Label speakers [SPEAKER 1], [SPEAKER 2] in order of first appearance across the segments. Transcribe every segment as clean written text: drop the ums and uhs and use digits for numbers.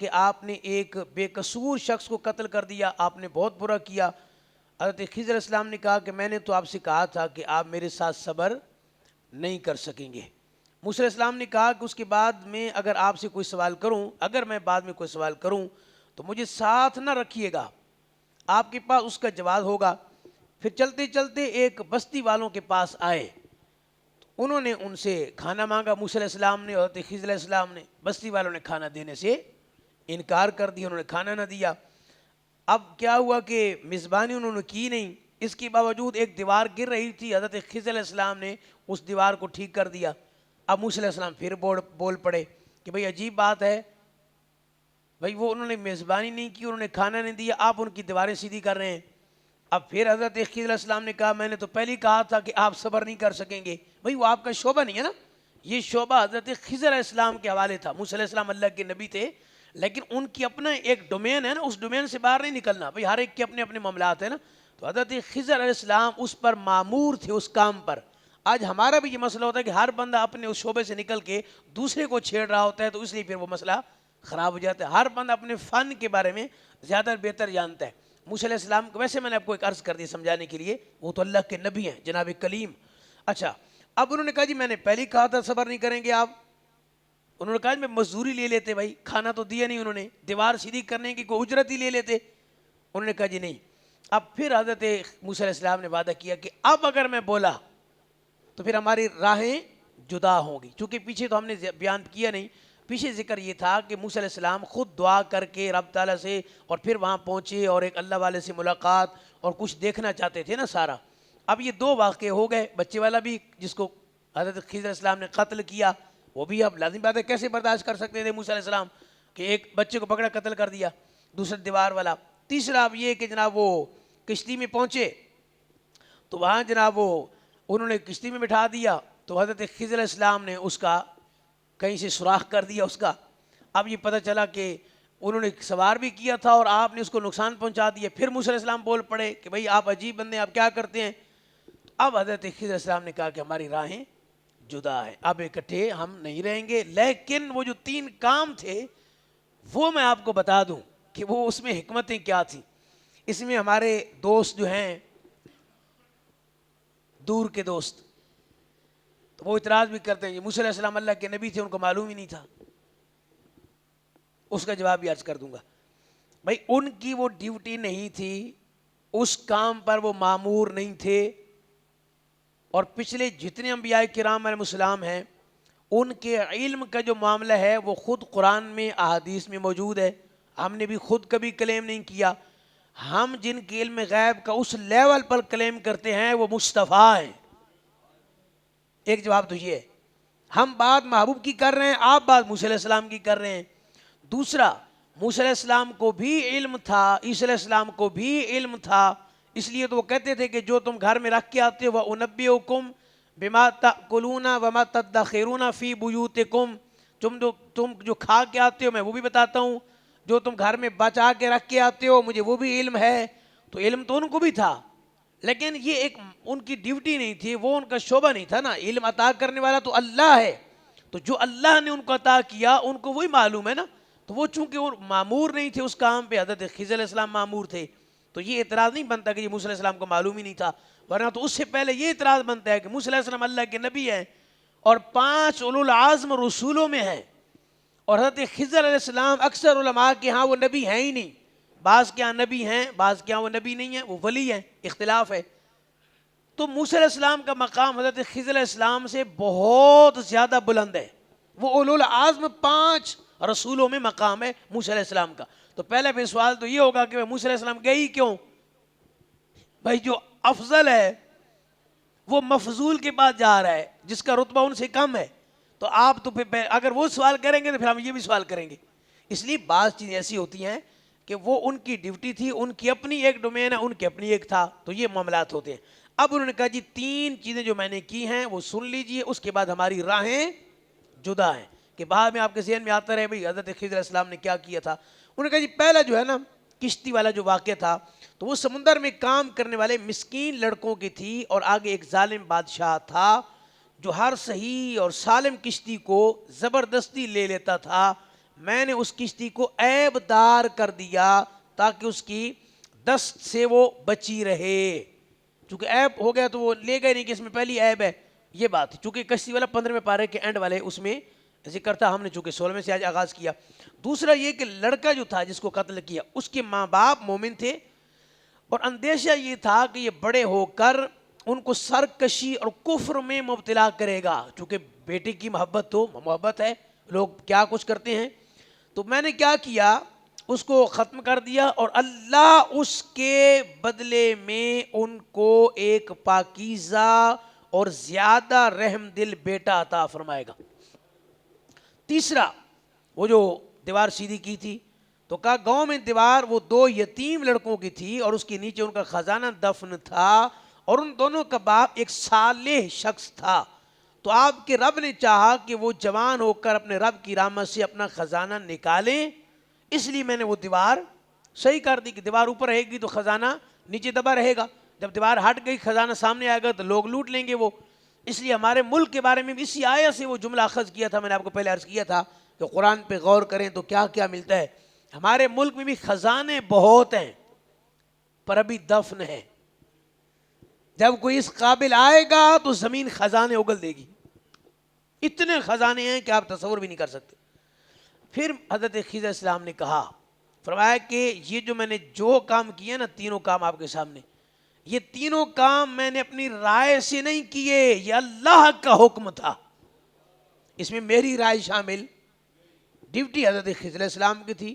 [SPEAKER 1] کہ آپ نے ایک بے قصور شخص کو قتل کر دیا، آپ نے بہت برا کیا۔ حضرت خضر علیہ السلام نے کہا کہ میں نے تو آپ سے کہا تھا کہ آپ میرے ساتھ صبر نہیں کر سکیں گے۔ موسیٰ علیہ السلام نے کہا کہ اس کے بعد میں اگر آپ سے کوئی سوال کروں، اگر میں بعد میں کوئی سوال کروں تو مجھے ساتھ نہ رکھیے گا، آپ کے پاس اس کا جواب ہوگا۔ پھر چلتے چلتے ایک بستی والوں کے پاس آئے، انہوں نے ان سے کھانا مانگا، موسیٰ علیہ السلام نے اور حضرت خضر علیہ السلام نے۔ بستی والوں نے کھانا دینے سے انکار کر دیا، انہوں نے کھانا نہ دیا۔ اب کیا ہوا کہ میزبانی انہوں نے کی نہیں، اس کے باوجود ایک دیوار گر رہی تھی، حضرت خضر علیہ السلام نے اس دیوار کو ٹھیک کر دیا۔ اب موسیٰ علیہ السلام پھر بول پڑے کہ بھئی عجیب بات ہے، بھئی وہ انہوں نے میزبانی نہیں کی، انہوں نے کھانا نہیں دیا، آپ ان کی دیواریں سیدھی کر رہے ہیں۔ اب پھر حضرت خضر علیہ السلام نے کہا میں نے تو پہلے کہا تھا کہ آپ صبر نہیں کر سکیں گے۔ بھئی وہ آپ کا شعبہ نہیں ہے نا، یہ شعبہ حضرت خضر علیہ السلام کے حوالے تھا۔ موسیٰ علیہ السلام اللہ کے نبی تھے، لیکن ان کی اپنا ایک ڈومین ہے نا، اس ڈومین سے باہر نہیں نکلنا، بھئی ہر ایک کے اپنے اپنے معاملات ہیں نا۔ تو حضرت خضر علیہ السلام اس پر مامور تھے، اس کام پر۔ آج ہمارا بھی یہ مسئلہ ہوتا ہے کہ ہر بندہ اپنے اس شعبے سے نکل کے دوسرے کو چھیڑ رہا ہوتا ہے، تو اس لیے پھر وہ مسئلہ خراب ہو جاتا ہے۔ ہر بندہ اپنے فن کے بارے میں زیادہ بہتر جانتا ہے۔ موسیٰ علیہ السلام کو ویسے میں نے آپ کو ایک عرض کر دی سمجھانے کے لیے، وہ تو اللہ کے نبی ہیں، جناب کلیم۔ اچھا، اب انہوں نے کہا جی میں نے پہلے کہا تھا صبر نہیں کریں گے آپ۔ انہوں نے کہا میں مزدوری لے لیتے، بھائی کھانا تو دیا نہیں انہوں نے، دیوار سیدھی کرنے کی کوئی اجرت ہی لے لیتے۔ انہوں نے کہا جی نہیں۔ اب پھر حضرت موسیٰ علیہ السلام نے وعدہ کیا کہ اب اگر میں بولا تو پھر ہماری راہیں جدا ہوں گی، چونکہ پیچھے تو ہم نے بیان کیا نہیں، پیچھے ذکر یہ تھا کہ موسیٰ علیہ السلام خود دعا کر کے رب تعالیٰ سے اور پھر وہاں پہنچے اور ایک اللہ والے سے ملاقات اور کچھ دیکھنا چاہتے تھے نا سارا۔ اب یہ دو واقعے ہو گئے، بچے والا بھی جس کو حضرت خضر علیہ السلام نے قتل کیا، وہ بھی اب لازم بات ہے کیسے برداشت کر سکتے تھے موسیٰ علیہ السلام کہ ایک بچے کو پکڑا قتل کر دیا، دوسرا دیوار والا۔ تیسرا اب یہ کہ جناب وہ کشتی میں پہنچے تو وہاں جناب وہ انہوں نے کشتی میں بٹھا دیا، تو حضرت خضر علیہ السلام نے اس کا کہیں سے سوراخ کر دیا اس کا۔ اب یہ پتہ چلا کہ انہوں نے سوار بھی کیا تھا اور آپ نے اس کو نقصان پہنچا دیا۔ پھر موسیٰ علیہ السلام بول پڑے کہ بھئی آپ عجیب بندے ہیں، آپ کیا کرتے ہیں؟ اب حضرت خضر علیہ السلام نے کہا کہ ہماری راہیں جدا ہیں، اب اکٹھے ہم نہیں رہیں گے، لیکن وہ جو 3 کام تھے وہ میں آپ کو بتا دوں کہ وہ اس میں حکمتیں کیا تھیں۔ اس میں ہمارے دوست جو ہیں دور کے دوست، تو وہ اعتراض بھی کرتے ہیں، یہ موسیٰ علیہ السلام اللہ کے نبی تھے، ان کو معلوم ہی نہیں تھا۔ اس کا جواب بھی عرض کر دوں گا۔ بھائی ان کی وہ ڈیوٹی نہیں تھی، اس کام پر وہ مامور نہیں تھے، اور پچھلے جتنے انبیاء کرام علیہ السلام ہیں ان کے علم کا جو معاملہ ہے وہ خود قرآن میں احادیث میں موجود ہے، ہم نے بھی خود کبھی کلیم نہیں کیا۔ ہم جن کے علم غیب کا اس لیول پر کلیم کرتے ہیں وہ مصطفیٰ ہیں۔ ایک جواب تو یہ ہے، ہم بات محبوب کی کر رہے ہیں، آپ بات موسیٰ علیہ السلام کی کر رہے ہیں۔ دوسرا، موسیٰ علیہ السلام کو بھی علم تھا، عیسیٰ علیہ السلام کو بھی علم تھا، اس لیے تو وہ کہتے تھے کہ جو تم گھر میں رکھ کے آتے ہو وَأُنَبِّئُكُمْ بِمَا تَأْكُلُونَ وَمَا تَدَّخِرُونَ فِي بُيُوتِكُمْ، تم جو کھا کے آتے ہو میں وہ بھی بتاتا ہوں، جو تم گھر میں بچا کے رکھ کے آتے ہو مجھے وہ بھی علم ہے۔ تو علم تو ان کو بھی تھا، لیکن یہ ایک ان کی ڈیوٹی نہیں تھی، وہ ان کا شعبہ نہیں تھا نا، علم عطا کرنے والا تو اللہ ہے، تو جو اللہ نے ان کو عطا کیا ان کو وہی معلوم ہے نا۔ تو وہ چونکہ وہ معمور نہیں تھے اس کام پہ، حضرت خضر علیہ السلام معمور تھے، تو یہ اعتراض نہیں بنتا کہ یہ موسیٰ علیہ السلام کو معلوم ہی نہیں تھا، ورنہ تو اس سے پہلے یہ اعتراض بنتا ہے کہ موسیٰ علیہ السلام اللہ کے نبی ہیں اور 5 اولو العزم رسولوں میں ہیں، اور حضرت خضر علیہ السلام اکثر علماء کے ہاں وہ نبی ہیں ہی نہیں، بعض کے ہاں نبی ہیں، بعض کے ہاں وہ نبی نہیں ہیں، وہ ولی ہیں، اختلاف ہے۔ تو موسیٰ علیہ السلام کا مقام حضرت خضر علیہ السلام سے بہت زیادہ بلند ہے، وہ اولو العزم 5 رسولوں میں مقام ہے موسیٰ علیہ السلام کا۔ تو پہلے پھر سوال تو یہ ہوگا کہ موسیٰ علیہ السلام گئی کیوں؟ بھائی جو افضل ہے وہ مفضول کے بعد جا رہا ہے جس کا رتبہ ان سے کم ہے، تو آپ تو پھر اگر وہ سوال کریں گے تو پھر ہم یہ بھی سوال کریں گے۔ اس لیے بعض چیزیں ایسی ہوتی ہیں کہ وہ ان کی ڈیوٹی تھی، ان کی اپنی ایک ڈومین ہے، ان کی اپنی ایک تھا، تو یہ معاملات ہوتے ہیں۔ اب انہوں نے کہا جی 3 چیزیں جو میں نے کی ہیں وہ سن لیجئے، اس کے بعد ہماری راہیں جدا ہیں، کہ بعد میں آپ کے ذہن میں آتا رہے بھئی حضرت خضر علیہ السلام نے کیا کیا تھا۔ انہوں نے کہا جی پہلا جو ہے نا کشتی والا جو واقعہ تھا، تو وہ سمندر میں کام کرنے والے مسکین لڑکوں کی تھی، اور آگے ایک ظالم بادشاہ تھا جو ہر صحیح اور سالم کشتی کو زبردستی لے لیتا تھا، میں نے اس کشتی کو عیب دار کر دیا تاکہ اس کی دست سے وہ بچی رہے. چونکہ عیب ہو گیا تو وہ لے گئے نہیں کہ اس میں پہلی عیب ہے. یہ بات چونکہ کشتی والا 15ویں پارے کے اینڈ والے اس میں ذکر تھا, ہم نے چونکہ 16ویں سے آج آغاز کیا. دوسرا یہ کہ لڑکا جو تھا جس کو قتل کیا اس کے ماں باپ مومن تھے, اور اندیشہ یہ تھا کہ یہ بڑے ہو کر ان کو سرکشی اور کفر میں مبتلا کرے گا. چونکہ بیٹے کی محبت تو محبت ہے, لوگ کیا کچھ کرتے ہیں. تو میں نے کیا کیا, اس کو ختم کر دیا, اور اللہ اس کے بدلے میں ان کو ایک پاکیزہ اور زیادہ رحم دل بیٹا عطا فرمائے گا. تیسرا, وہ جو دیوار سیدھی کی تھی تو کہا گاؤں میں دیوار وہ 2 یتیم لڑکوں کی تھی, اور اس کے نیچے ان کا خزانہ دفن تھا, اور ان دونوں کا باپ ایک صالح شخص تھا. تو آپ کے رب نے چاہا کہ وہ جوان ہو کر اپنے رب کی رحمت سے اپنا خزانہ نکالیں, اس لیے میں نے وہ دیوار صحیح کر دی کہ دیوار اوپر رہے گی تو خزانہ نیچے دبا رہے گا, جب دیوار ہٹ گئی خزانہ سامنے آئے گا تو لوگ لوٹ لیں گے وہ. اس لیے ہمارے ملک کے بارے میں بھی اسی آیت سے وہ جملہ اخذ کیا تھا. میں نے آپ کو پہلے عرض کیا تھا کہ قرآن پہ غور کریں تو کیا کیا ملتا ہے. ہمارے ملک میں بھی خزانے بہت ہیں پر ابھی دفن ہے. جب کوئی اس قابل آئے گا تو زمین خزانے اگل دے گی. اتنے خزانے ہیں کہ آپ تصور بھی نہیں کر سکتے. پھر حضرت خضر علیہ السلام نے کہا, فرمایا کہ یہ جو میں نے جو کام کیے نا, تینوں کام آپ کے سامنے, یہ تینوں کام میں نے اپنی رائے سے نہیں کیے, یہ اللہ کا حکم تھا. اس میں میری رائے شامل, ڈیوٹی حضرت خضر علیہ السلام کی تھی,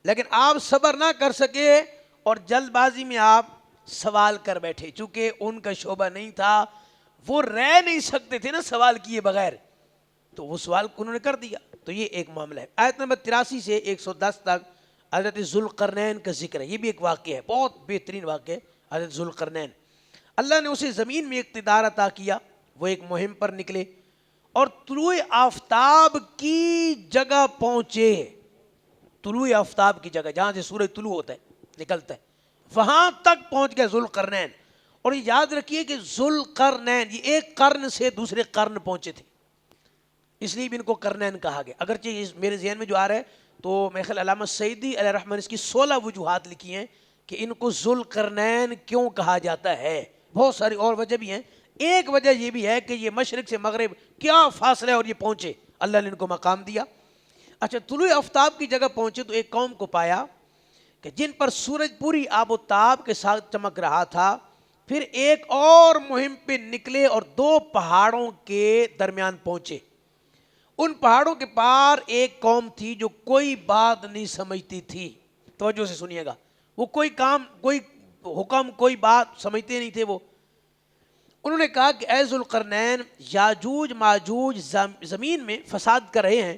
[SPEAKER 1] لیکن آپ صبر نہ کر سکے اور جلد بازی میں آپ سوال کر بیٹھے. چونکہ ان کا شعبہ نہیں تھا, وہ رہ نہیں سکتے تھے نا سوال کیے بغیر, تو وہ سوال انہوں نے کر دیا. تو یہ ایک معاملہ ہے. آیت نمبر 83 سے 110 تک حضرت ذوالقرنین کا ذکر ہے. یہ بھی ایک واقعہ ہے, بہت بہترین واقعہ ہے. حضرت ذوالقرنین, اللہ نے اسے زمین میں اقتدار عطا کیا, وہ ایک مہم پر نکلے اور طلوع آفتاب کی جگہ پہنچے. طلوع آفتاب کی جگہ جہاں سے سورج طلوع ہوتا ہے, نکلتا ہے, وہاں تک پہنچ گئے ذوالقرنین. اور یہ یاد رکھیے کہ ذوالقرنین یہ ایک قرن سے دوسرے قرن پہنچے تھے, اس لیے بھی ان کو قرنین کہا گیا. اگرچہ میرے ذہن میں جو آ رہا ہے تو میرے خیال علامہ سعیدی علیہ الرحمن اس کی 16 وجوہات لکھی ہیں کہ ان کو ذوالقرنین کیوں کہا جاتا ہے. بہت ساری اور وجہ بھی ہیں. ایک وجہ یہ بھی ہے کہ یہ مشرق سے مغرب کیا فاصلہ ہے اور یہ پہنچے, اللہ نے ان کو مقام دیا. اچھا, طلوع آفتاب کی جگہ پہنچے تو ایک قوم کو پایا کہ جن پر سورج پوری آب و تاب کے ساتھ چمک رہا تھا. پھر ایک اور مہم پہ نکلے اور 2 پہاڑوں کے درمیان پہنچے. ان پہاڑوں کے پار ایک قوم تھی جو کوئی بات نہیں سمجھتی تھی. توجہ سے سنیے گا, وہ کوئی کام, کوئی حکم, کوئی بات سمجھتے نہیں تھے. وہ انہوں نے کہا کہ اے ذوالقرنین, یاجوج ماجوج زمین میں فساد کر رہے ہیں,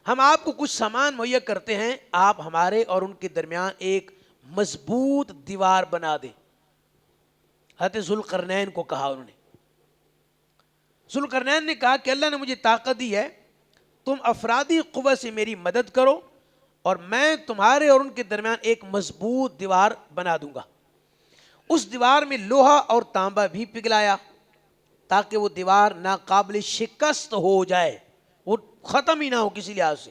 [SPEAKER 1] ہم آپ کو کچھ سامان مہیا کرتے ہیں, آپ ہمارے اور ان کے درمیان ایک مضبوط دیوار بنا دیں. حضرت ذوالقرنین کو کہا انہوں نے. ذوالقرنین نے کہا کہ اللہ نے مجھے طاقت دی ہے, تم افرادی قوت سے میری مدد کرو اور میں تمہارے اور ان کے درمیان ایک مضبوط دیوار بنا دوں گا. اس دیوار میں لوہا اور تانبا بھی پگھلایا تاکہ وہ دیوار ناقابل شکست ہو جائے, وہ ختم ہی نہ ہو کسی لحاظ سے.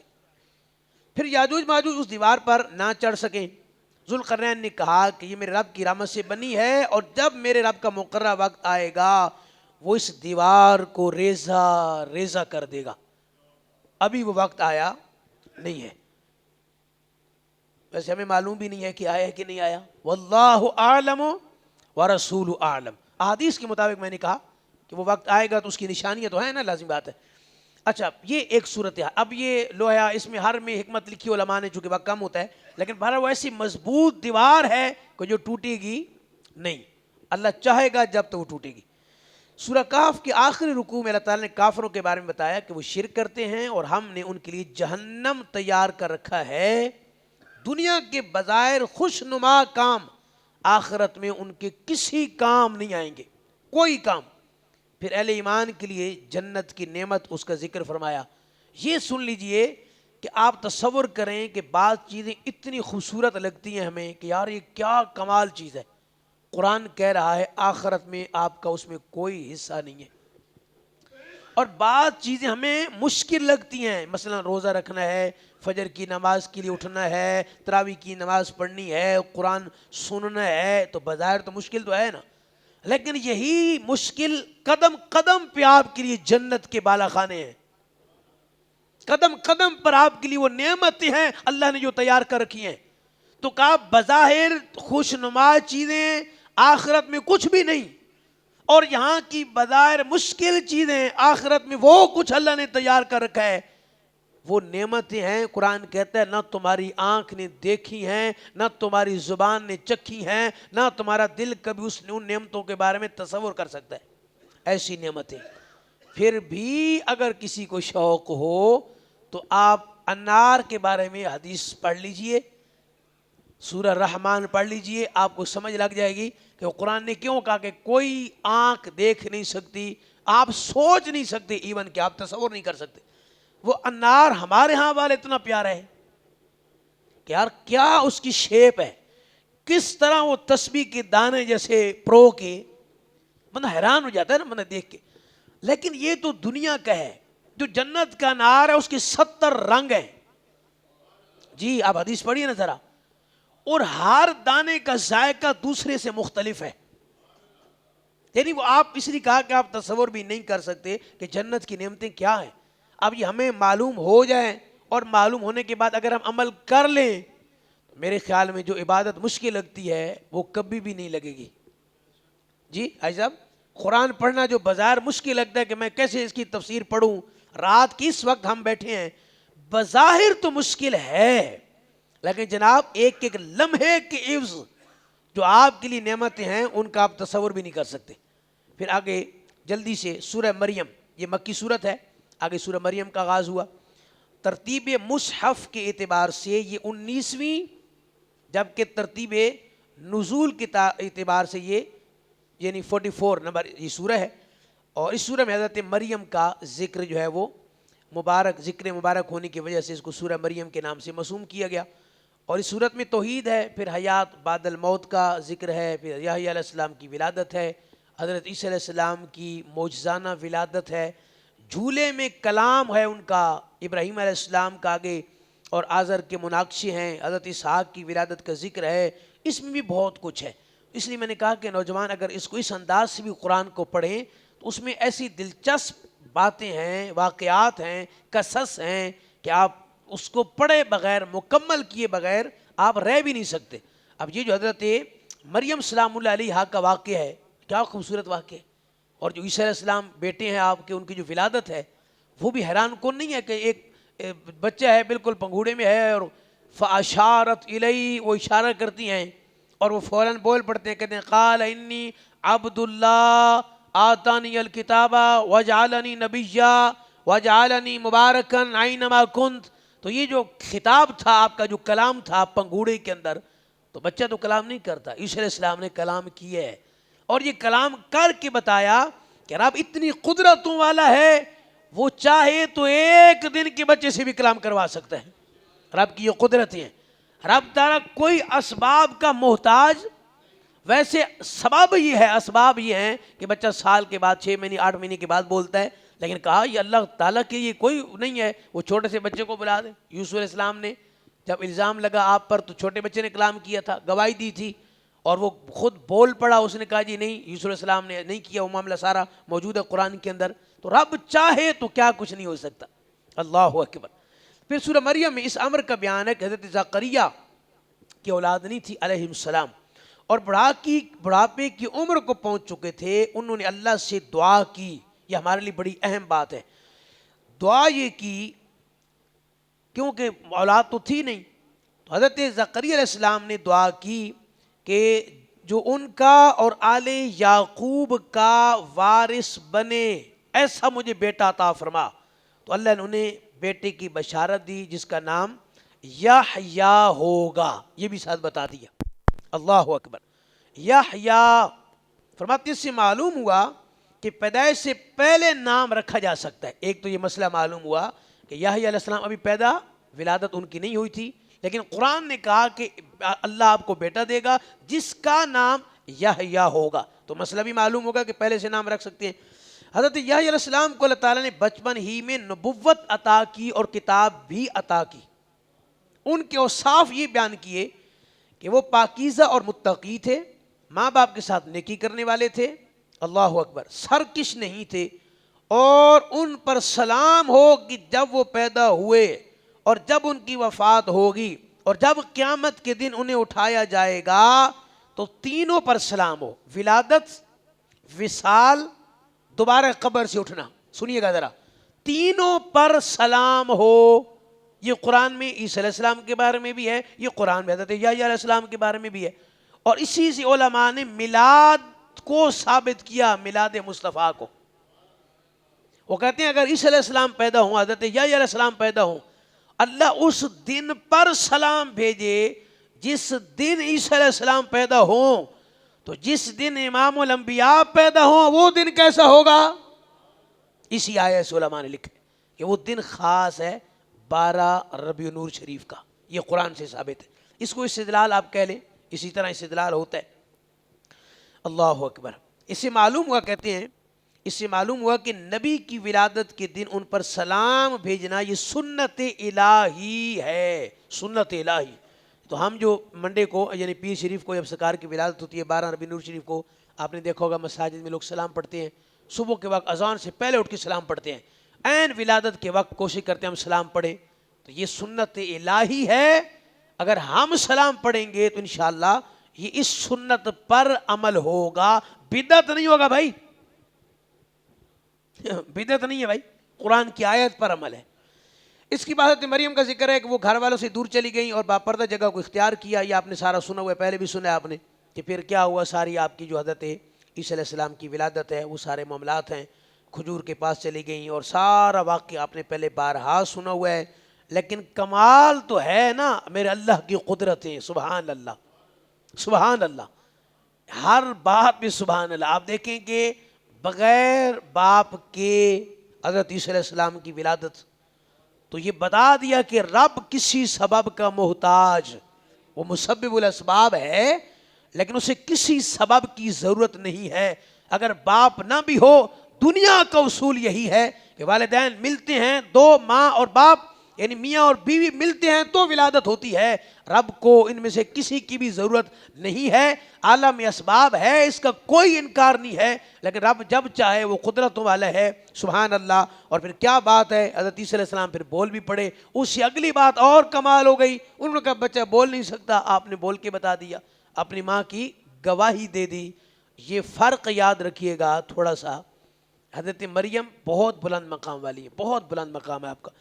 [SPEAKER 1] پھر یاجوج ماجوج اس دیوار پر نہ چڑھ سکیں. ذوالقرنین نے کہا کہ یہ میرے رب کی رحمت سے بنی ہے, اور جب میرے رب کا مقررہ وقت آئے گا وہ اس دیوار کو ریزہ ریزہ کر دے گا. ابھی وہ وقت آیا نہیں ہے. ویسے ہمیں معلوم بھی نہیں ہے کہ آیا ہے کہ نہیں آیا. واللہ اعلم ورسول اعلم. احادیث کے مطابق میں نے کہا کہ وہ وقت آئے گا تو اس کی نشانیاں تو ہیں نا, لازم بات ہے. اچھا, یہ ایک صورت ہے. اب یہ لوہا, اس میں ہر میں حکمت لکھی علماء نے, چونکہ وقت کم ہوتا ہے, لیکن بہرحال وہ ایسی مضبوط دیوار ہے کہ جو ٹوٹے گی نہیں. اللہ چاہے گا جب تو وہ ٹوٹے گی. سورہ کہف کے آخری رکوع میں اللہ تعالیٰ نے کافروں کے بارے میں بتایا کہ وہ شرک کرتے ہیں اور ہم نے ان کے لیے جہنم تیار کر رکھا ہے. دنیا کے بظاہر خوش نما کام آخرت میں ان کے کسی کام نہیں آئیں گے, کوئی کام. پھر اہل ایمان کے لیے جنت کی نعمت, اس کا ذکر فرمایا. یہ سن لیجئے کہ آپ تصور کریں کہ بعض چیزیں اتنی خوبصورت لگتی ہیں ہمیں کہ یار یہ کیا کمال چیز ہے. قرآن کہہ رہا ہے آخرت میں آپ کا اس میں کوئی حصہ نہیں ہے. اور بعض چیزیں ہمیں مشکل لگتی ہیں, مثلا روزہ رکھنا ہے, فجر کی نماز کے لیے اٹھنا ہے، تراویح کی نماز پڑھنی ہے، قرآن سننا ہے، تو بظاہر تو مشکل تو ہے نا، لیکن یہی مشکل قدم قدم پہ آپ کے لیے جنت کے بالا خانے ہیں، قدم قدم پر آپ کے لیے وہ نعمتیں ہیں اللہ نے جو تیار کر رکھی ہیں۔ تو کہا بظاہر خوشنما چیزیں آخرت میں کچھ بھی نہیں، اور یہاں کی بظاہر مشکل چیزیں آخرت میں وہ کچھ اللہ نے تیار کر رکھا ہے، وہ نعمتیں ہیں۔ قرآن کہتا ہے نہ تمہاری آنکھ نے دیکھی ہیں، نہ تمہاری زبان نے چکھی ہیں، نہ تمہارا دل کبھی ان نعمتوں کے بارے میں تصور کر سکتا ہے، ایسی نعمتیں۔ پھر بھی اگر کسی کو شوق ہو تو آپ انار کے بارے میں حدیث پڑھ لیجئے، سورہ رحمان پڑھ لیجئے، آپ کو سمجھ لگ جائے گی کہ وہ قرآن نے کیوں کہا کہ کوئی آنکھ دیکھ نہیں سکتی، آپ سوچ نہیں سکتے، ایون کہ آپ تصور نہیں کر سکتے۔ وہ انار ہمارے ہاں والا اتنا پیارا ہے کہ یار کیا اس کی شیپ ہے، کس طرح وہ تسبیح کے دانے جیسے پرو کے، بندہ حیران ہو جاتا ہے نا بندہ دیکھ کے۔ لیکن یہ تو دنیا کا ہے، جو جنت کا انار ہے اس کے 70 رنگ ہیں، جی آپ حدیث پڑھیے نا ذرا، اور ہر دانے کا ذائقہ دوسرے سے مختلف ہے، یعنی وہ آپ اس لیے کہا کہ آپ تصور بھی نہیں کر سکتے کہ جنت کی نعمتیں کیا ہیں۔ اب یہ ہمیں معلوم ہو جائیں اور معلوم ہونے کے بعد اگر ہم عمل کر لیں، میرے خیال میں جو عبادت مشکل لگتی ہے وہ کبھی بھی نہیں لگے گی۔ جی حاجی صاحب، قرآن پڑھنا جو بظاہر مشکل لگتا ہے کہ میں کیسے اس کی تفسیر پڑھوں، رات کی اس وقت ہم بیٹھے ہیں، بظاہر تو مشکل ہے، لیکن جناب ایک ایک لمحے کے عوض جو آپ کے لیے نعمتیں ہیں ان کا آپ تصور بھی نہیں کر سکتے۔ پھر آگے جلدی سے سورہ مریم، یہ مکی صورت ہے، آگے سورہ مریم کا آغاز ہوا۔ ترتیب مصحف کے اعتبار سے یہ 19ویں، جبکہ ترتیب نزول کے اعتبار سے یہ یعنی 44 نمبر یہ سورہ ہے، اور اس سورہ میں حضرت مریم کا ذکر جو ہے وہ مبارک، ذکر مبارک ہونے کی وجہ سے اس کو سورہ مریم کے نام سے موسوم کیا گیا۔ اور اس صورت میں توحید ہے، پھر حیات بعد الموت کا ذکر ہے، پھر یحییٰ علیہ السلام کی ولادت ہے، حضرت عیسیٰ علیہ السلام کی معجزانہ ولادت ہے، جھولے میں کلام ہے ان کا، ابراہیم علیہ السلام کا آگے، اور آزر کے مناقشے ہیں، حضرت اسحاق کی ولادت کا ذکر ہے، اس میں بھی بہت کچھ ہے۔ اس لیے میں نے کہا کہ نوجوان اگر اس کو اس انداز سے بھی قرآن کو پڑھیں تو اس میں ایسی دلچسپ باتیں ہیں، واقعات ہیں، قصص ہیں کہ آپ اس کو پڑھے بغیر، مکمل کیے بغیر آپ رہ بھی نہیں سکتے۔ اب یہ جو حضرت مریم سلام اللہ علیہا کا واقعہ ہے، کیا خوبصورت واقعہ ہے، اور جو عیسیٰ علیہ السلام بیٹے ہیں آپ کے، ان کی جو ولادت ہے وہ بھی حیران کن نہیں ہے کہ ایک بچہ ہے بالکل پنگھوڑے میں ہے، اور فاشارت الی، وہ اشارہ کرتی ہیں اور وہ فوراً بول پڑتے ہیں، کہتے ہیں قال انی عبد اللہ آتانی الکتاب وجعلنی نبیا وجعلنی مبارکن اینما کنت۔ تو یہ جو خطاب تھا آپ کا، جو کلام تھا پنگھوڑے کے اندر، تو بچہ تو کلام نہیں کرتا، عیسیٰ علیہ السلام نے کلام کیا ہے، اور یہ کلام کر کے بتایا کہ رب اتنی قدرتوں والا ہے، وہ چاہے تو ایک دن کے بچے سے بھی کلام کروا سکتا ہے۔ رب کی یہ قدرتیں ہیں، رب تعالیٰ کوئی اسباب کا محتاج، ویسے سبب یہ ہے، اسباب یہ ہیں کہ بچہ سال کے بعد، 6 مہینے 8 مہینے کے بعد بولتا ہے، لیکن کہا یہ اللہ تعالیٰ کے یہ کوئی نہیں ہے، وہ چھوٹے سے بچے کو بلا دیں۔ یوسف علیہ السلام نے جب الزام لگا آپ پر تو چھوٹے بچے نے کلام کیا تھا، گواہی دی تھی، اور وہ خود بول پڑا، اس نے کہا جی نہیں، یوسف علیہ السلام نے نہیں کیا، وہ معاملہ سارا موجود ہے قرآن کے اندر۔ تو رب چاہے تو کیا کچھ نہیں ہو سکتا، اللہ اکبر۔ پھر سورہ مریم میں اس امر کا بیان ہے کہ حضرت زکریا کی اولاد نہیں تھی علیہ السلام، اور بڑھاپے کی عمر کو پہنچ چکے تھے، انہوں نے اللہ سے دعا کی۔ یہ ہمارے لیے بڑی اہم بات ہے، دعا یہ کی کیونکہ اولاد تو تھی نہیں، تو حضرت زکریا علیہ السلام نے دعا کی کہ جو ان کا اور آل یعقوب کا وارث بنے ایسا مجھے بیٹا عطا فرما۔ تو اللہ نے انہیں بیٹے کی بشارت دی جس کا نام یحییٰ ہوگا، یہ بھی ساتھ بتا دیا، اللہ اکبر۔ یحییٰ فرماتے اس سے معلوم ہوا کہ پیدائش سے پہلے نام رکھا جا سکتا ہے۔ ایک تو یہ مسئلہ معلوم ہوا کہ یحییٰ علیہ السلام ابھی پیدا، ولادت ان کی نہیں ہوئی تھی، لیکن قرآن نے کہا کہ اللہ آپ کو بیٹا دے گا جس کا نام یحییٰ ہوگا، تو مسئلہ بھی معلوم ہوگا کہ پہلے سے نام رکھ سکتے ہیں۔ حضرت یحییٰ علیہ السلام کو اللہ تعالیٰ نے بچپن ہی میں نبوت عطا کی اور کتاب بھی عطا کی۔ ان کے اوصاف یہ بیان کیے کہ وہ پاکیزہ اور متقی تھے، ماں باپ کے ساتھ نیکی کرنے والے تھے، اللہ اکبر، سرکش نہیں تھے، اور ان پر سلام ہو کہ جب وہ پیدا ہوئے اور جب ان کی وفات ہوگی اور جب قیامت کے دن انہیں اٹھایا جائے گا تو تینوں پر سلام ہو، ولادت، وصال، دوبارہ قبر سے اٹھنا۔ سنیے گا ذرا، تینوں پر سلام ہو۔ یہ قرآن میں عیسیٰ علیہ السلام کے بارے میں بھی ہے، یہ قرآن میں حضرت یحییٰ علیہ السلام کے بارے میں بھی ہے، اور اسی سے علماء نے میلاد کو ثابت کیا، میلاد مصطفیٰ کو۔ وہ کہتے ہیں اگر عیسیٰ علیہ السلام پیدا ہوں، حضرت یحییٰ علیہ السلام پیدا ہوں، اللہ اس دن پر سلام بھیجے جس دن عیسیٰ علیہ السلام پیدا ہوں، تو جس دن امام الانبیاء پیدا ہوں وہ دن کیسا ہوگا؟ اسی آیت سے علماء نے لکھا کہ وہ دن خاص ہے 12 ربیع النور شریف کا، یہ قرآن سے ثابت ہے۔ اس کو استدلال آپ کہہ لیں، اسی طرح استدلال ہوتا ہے۔ اللہ اکبر۔ اس سے معلوم ہوا، کہتے ہیں اس سے معلوم ہوا کہ نبی کی ولادت کے دن ان پر سلام بھیجنا یہ سنت الہی ہے، سنت الہی۔ تو ہم جو منڈے کو یعنی پیر شریف کو جب سرکار کی ولادت ہوتی ہے 12 ربیع النور شریف کو، آپ نے دیکھا ہوگا مساجد میں لوگ سلام پڑھتے ہیں، صبح کے وقت اذان سے پہلے اٹھ کے سلام پڑھتے ہیں، عین ولادت کے وقت کوشش کرتے ہیں ہم سلام پڑھیں، تو یہ سنت الہی ہے۔ اگر ہم سلام پڑھیں گے تو انشاءاللہ یہ اس سنت پر عمل ہوگا، بدعت نہیں ہوگا بھائی، بدعت نہیں ہے بھائی، قرآن کی آیت پر عمل ہے۔ اس کی بات مریم کا ذکر ہے کہ وہ گھر والوں سے دور چلی گئیں اور باپردہ جگہ کو اختیار کیا، یہ آپ نے سارا سنا ہوا ہے، پہلے بھی سنا ہے آپ نے کہ پھر کیا ہوا، ساری آپ کی جو حضرت عیسیٰ علیہ السلام کی ولادت ہے وہ سارے معاملات ہیں، کھجور کے پاس چلی گئیں، اور سارا واقعہ آپ نے پہلے بارہا سنا ہوا ہے۔ لیکن کمال تو ہے نا میرے اللہ کی قدرتیں، سبحان اللہ، سبحان اللہ، ہر بات بھی سبحان اللہ۔ آپ دیکھیں کہ بغیر باپ کے حضرت عیسیٰ علیہ السلام کی ولادت، تو یہ بتا دیا کہ رب کسی سبب کا محتاج، وہ مسبب الاسباب ہے لیکن اسے کسی سبب کی ضرورت نہیں ہے۔ اگر باپ نہ بھی ہو، دنیا کا اصول یہی ہے کہ والدین ملتے ہیں، دو ماں اور باپ یعنی میاں اور بیوی ملتے ہیں تو ولادت ہوتی ہے۔ رب کو ان میں سے کسی کی بھی ضرورت نہیں ہے، عالم اسباب ہے، اس کا کوئی انکار نہیں ہے، لیکن رب جب چاہے وہ قدرتوں والا ہے، سبحان اللہ۔ اور پھر کیا بات ہے، حضرت عیسیٰ علیہ السلام پھر بول بھی پڑے، اس سے اگلی بات اور کمال ہو گئی، انہوں نے کہا بچہ بول نہیں سکتا، آپ نے بول کے بتا دیا، اپنی ماں کی گواہی دے دی۔ یہ فرق یاد رکھیے گا تھوڑا سا، حضرت مریم بہت بلند مقام والی ہے، بہت بلند مقام ہے آپ کا۔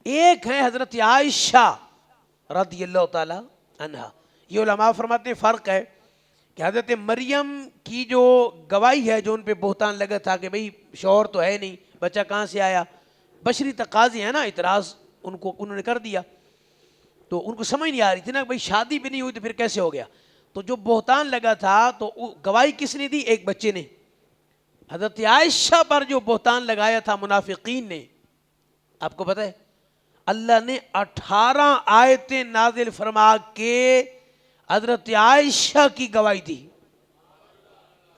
[SPEAKER 1] ایک ہے حضرت عائشہ رضی اللہ تعالی عنہا، یہ علماء فرماتے ہیں فرق ہے کہ حضرت مریم کی جو گواہی ہے، جو ان پہ بہتان لگا تھا کہ بھئی شوہر تو ہے نہیں، بچہ کہاں سے آیا، بشری تقاضے ہیں نا، اعتراض انہوں نے کر دیا، تو ان کو سمجھ نہیں آ رہی تھی نا بھئی شادی بھی نہیں ہوئی تو پھر کیسے ہو گیا، تو جو بہتان لگا تھا تو گواہی کس نے دی؟ ایک بچے نے۔ حضرت عائشہ پر جو بہتان لگایا تھا منافقین نے، آپ کو پتہ ہے اللہ نے 18 آیتیں نازل فرما کے حضرت عائشہ کی گواہی دی،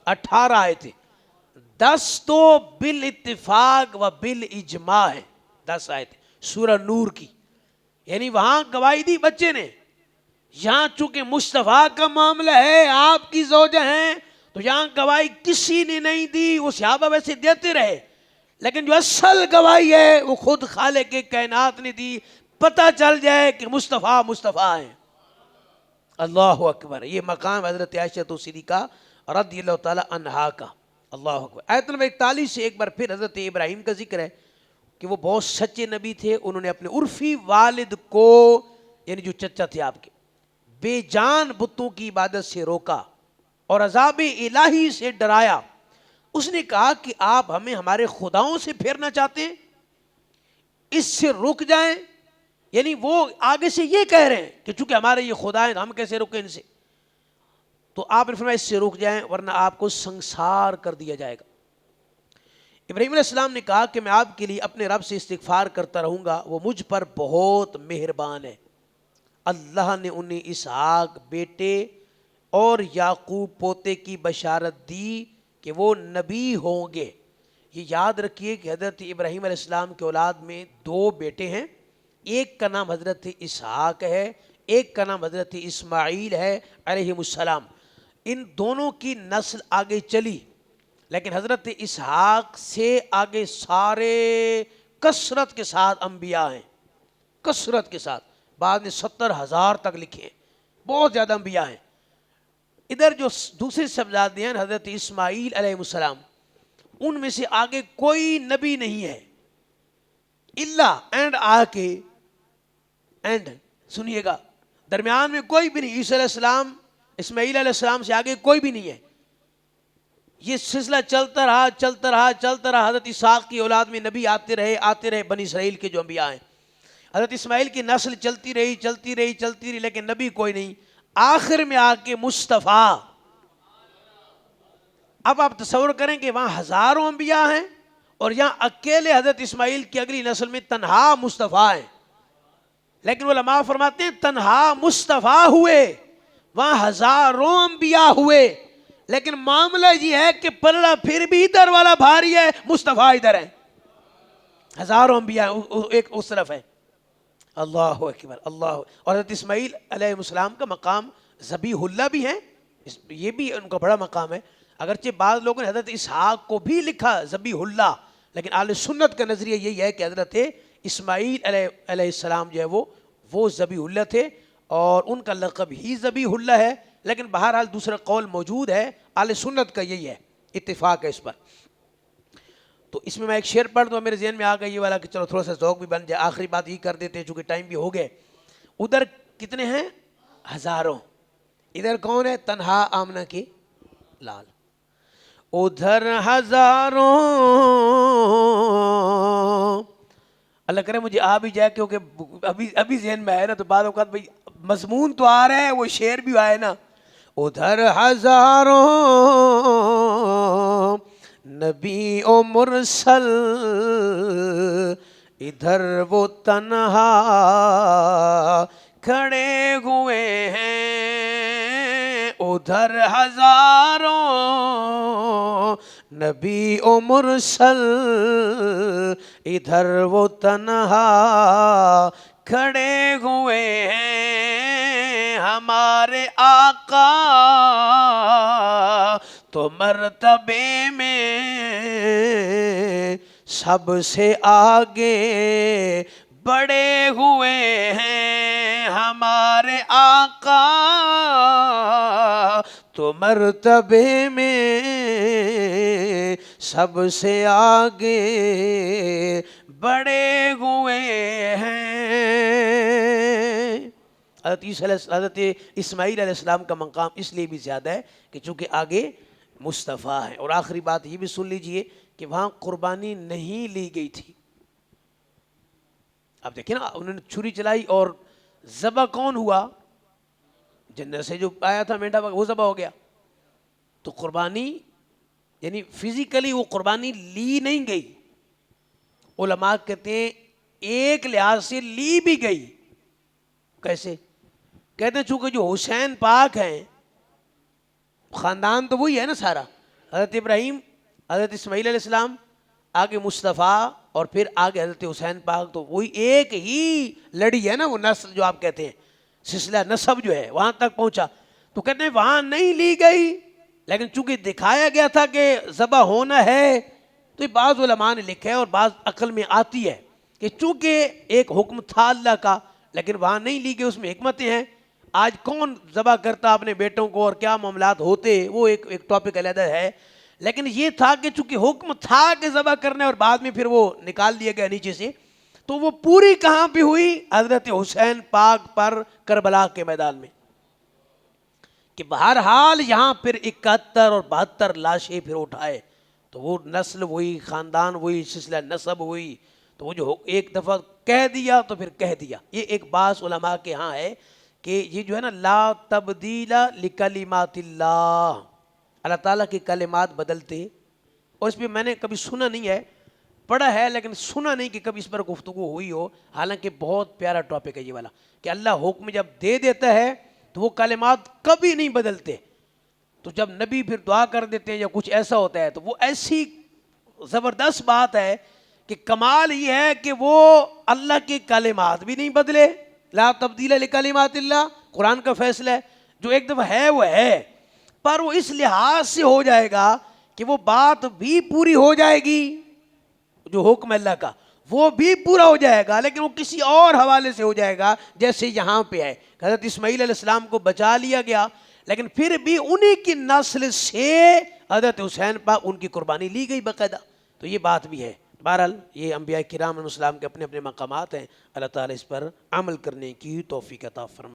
[SPEAKER 1] 18 آیتیں، 10 تو بالاتفاق و بالاجماع ہیں، 10 آیتیں سورہ نور کی، یعنی وہاں گواہی دی بچے نے، یہاں چونکہ مصطفیٰ کا معاملہ ہے، آپ کی زوجہ ہیں، تو یہاں گواہی کسی نے نہیں دی، وہ صحابہ ویسے دیتے رہے، لیکن جو اصل گواہی ہے وہ خود خالق کائنات نے دی، پتہ چل جائے کہ مصطفیٰ مصطفیٰ ہیں۔ اللہ اکبر، یہ مقام حضرت عائشہ صدیقہ رضی اللہ تعالی عنہا کا۔ اللہ اکبر۔ آیت نمبر 41 سے ایک بار پھر حضرت ابراہیم کا ذکر ہے کہ وہ بہت سچے نبی تھے، انہوں نے اپنے عرفی والد کو، یعنی جو چچا تھے آپ کے، بے جان بتوں کی عبادت سے روکا اور عذاب الہی سے ڈرایا۔ اس نے کہا کہ آپ ہمیں ہمارے خداؤں سے پھیرنا چاہتے ہیں، اس سے رک جائیں، یعنی وہ آگے سے یہ کہہ رہے ہیں کہ چونکہ ہمارے یہ خدا ہیں ہم کیسے رکیں ان سے، تو آپ نے فرمایا اس سے رک جائیں ورنہ آپ کو سنسار کر دیا جائے گا۔ ابراہیم علیہ السلام نے کہا کہ میں آپ کے لیے اپنے رب سے استغفار کرتا رہوں گا، وہ مجھ پر بہت مہربان ہے۔ اللہ نے انہیں اسحاق بیٹے اور یعقوب پوتے کی بشارت دی کہ وہ نبی ہوں گے۔ یہ یاد رکھیے کہ حضرت ابراہیم علیہ السلام کے اولاد میں 2 بیٹے ہیں، ایک کا نام حضرت اسحاق ہے، ایک کا نام حضرت اسماعیل ہے علیہم السلام. ان دونوں کی نسل آگے چلی، لیکن حضرت اسحاق سے آگے سارے کثرت کے ساتھ انبیاء ہیں، کثرت کے ساتھ. بعد نے 70,000 تک لکھے ہیں، بہت زیادہ انبیاء ہیں. ادھر جو دوسرے صاحبزادے ہیں حضرت اسماعیل علیہ السلام، ان میں سے آگے کوئی نبی نہیں ہے الا اینڈ آ کے اینڈ سنیے گا، درمیان میں کوئی بھی نہیں. عیسیٰ علیہ السلام، اسماعیل علیہ السلام سے آگے کوئی بھی نہیں ہے. یہ سلسلہ چلتا رہا چلتا رہا چلتا رہا. حضرت اسحاق کی اولاد میں نبی آتے رہے بنی اسرائیل کے جو انبیاء ہیں. حضرت اسماعیل کی نسل چلتی رہی چلتی رہی چلتی رہی، لیکن نبی کوئی نہیں. آخر میں آ کے مصطفیٰ. اب آپ تصور کریں کہ وہاں ہزاروں انبیاء ہیں اور یہاں اکیلے حضرت اسماعیل کی اگلی نسل میں تنہا مصطفیٰ ہیں. لیکن علماء فرماتے ہیں تنہا مصطفیٰ ہوئے، وہاں ہزاروں انبیاء ہوئے، لیکن معاملہ یہ ہے کہ پلڑا پھر بھی ادھر والا بھاری ہے، مصطفیٰ ادھر ہے. ہزاروں انبیاء ایک اس طرف ہے. اللہ اکبر اللہ. اور حضرت اسماعیل علیہ السلام کا مقام ذبیح اللہ بھی ہے، یہ بھی ان کا بڑا مقام ہے. اگرچہ بعض لوگوں نے حضرت اسحاق کو بھی لکھا ذبیح اللہ، لیکن اہل سنت کا نظریہ یہی ہے کہ حضرت اسماعیل علیہ السلام جو ہے وہ ذبیح اللہ تھے اور ان کا لقب ہی ذبیح اللہ ہے. لیکن بہرحال دوسرا قول موجود ہے، اہل سنت کا یہی ہے، اتفاق ہے اس پر. تو اس میں ایک شعر پڑھ دوں، میرے ذہن میں آ گیا یہ والا کہ چلو تھوڑا سا ذوق بھی بن جائے. آخری بات یہ کر دیتے ہیں چونکہ ٹائم بھی ہو گئے. ادھر کتنے ہیں؟ ہزاروں. ادھر کون ہے؟ تنہا آمنہ کی لال. ادھر ہزاروں. اللہ کرے مجھے آ بھی جائے، کیونکہ ابھی ذہن میں آئے نا، تو بعض اوقات بھائی مضمون تو آ رہا ہے، وہ شعر بھی آئے نا. ادھر ہزاروں نبی و مرسل، ادھر وہ تنہا کھڑے ہوئے ہیں. ادھر ہزاروں نبی و مرسل، ادھر وہ تنہا کھڑے ہوئے ہیں. ہمارے آقا تو مرتبے میں سب سے آگے بڑے ہوئے ہیں. ہمارے آقا تو مرتبے میں سب سے آگے بڑے ہوئے ہیں. حضرت اسماعیل علیہ السلام کا مقام اس لیے بھی زیادہ ہے کہ چونکہ آگے مصطفیٰ ہے. اور آخری بات یہ بھی سن لیجئے کہ وہاں قربانی نہیں لی گئی تھی. آپ دیکھیں نا، انہوں نے چھری چلائی اور ذبح کون ہوا؟ جنت سے جو آیا تھا مینڈا وہ ذبح ہو گیا. تو قربانی یعنی فزیکلی وہ قربانی لی نہیں گئی. علماء کہتے ہیں ایک لحاظ سے لی بھی گئی. کیسے؟ کہتے ہیں چونکہ جو حسین پاک ہیں، خاندان تو وہی ہے نا سارا، حضرت ابراہیم، حضرت اسماعیل علیہ السلام، آگے مصطفیٰ اور پھر آگے حضرت حسین پاک. تو وہی ایک ہی لڑی ہے نا، وہ نسل جو آپ کہتے ہیں، سلسلہ نسب جو ہے وہاں تک پہنچا. تو کہتے ہیں وہاں نہیں لی گئی، لیکن چونکہ دکھایا گیا تھا کہ ذبح ہونا ہے. تو یہ بعض علماء نے لکھا ہے اور بعض عقل میں آتی ہے کہ چونکہ ایک حکم تھا اللہ کا، لیکن وہاں نہیں لی گئی. اس میں حکمتیں ہیں. آج کون ذبح کرتا اپنے بیٹوں کو اور کیا معاملات ہوتے، وہ ایک ٹاپک علیحدہ ہے. لیکن یہ تھا کہ چونکہ حکم تھا کہ ذبح کرنا ہے اور بعد میں پھر وہ نکال دیا گیا نیچے سے، تو وہ پوری کہاں پہ ہوئی؟ حضرت حسین پاک پر کربلا کے میدان میں. کہ بہرحال یہاں پھر 71 اور 72 لاشیں پھر اٹھائے. تو وہ نسل وہی، خاندان وہی، سلسلہ نسب ہوئی. تو وہ جو ایک دفعہ کہہ دیا تو پھر کہہ دیا. یہ ایک بعض علماء کے ہاں ہے کہ یہ جو ہے نا، لا تبدیل لکلمات اللہ، اللہ تعالیٰ کی کلمات بدلتے. اور اس پہ میں نے کبھی سنا نہیں ہے، پڑھا ہے لیکن سنا نہیں کہ کبھی اس پر گفتگو ہوئی ہو. حالانکہ بہت پیارا ٹاپک ہے یہ والا کہ اللہ حکم جب دے دیتا ہے تو وہ کلمات کبھی نہیں بدلتے. تو جب نبی پھر دعا کر دیتے ہیں یا کچھ ایسا ہوتا ہے تو وہ ایسی زبردست بات ہے کہ کمال یہ ہے کہ وہ اللہ کے کلمات بھی نہیں بدلے، لا تبدیل لکلمات اللہ، قرآن کا فیصلہ ہے، جو ایک دفعہ ہے وہ ہے، پر وہ اس لحاظ سے ہو جائے گا کہ وہ بات بھی پوری ہو جائے گی، جو حکم اللہ کا وہ بھی پورا ہو جائے گا، لیکن وہ کسی اور حوالے سے ہو جائے گا، جیسے یہاں پہ ہے حضرت اسماعیل علیہ السلام کو بچا لیا گیا، لیکن پھر بھی انہی کی نسل سے حضرت حسین پاک ان کی قربانی لی گئی باقاعدہ، تو یہ بات بھی ہے۔ بہرحال یہ انبیاء کرام علیہ السلام کے اپنے اپنے مقامات ہیں، اللہ تعالیٰ اس پر عمل کرنے کی توفیق عطا فرمائے۔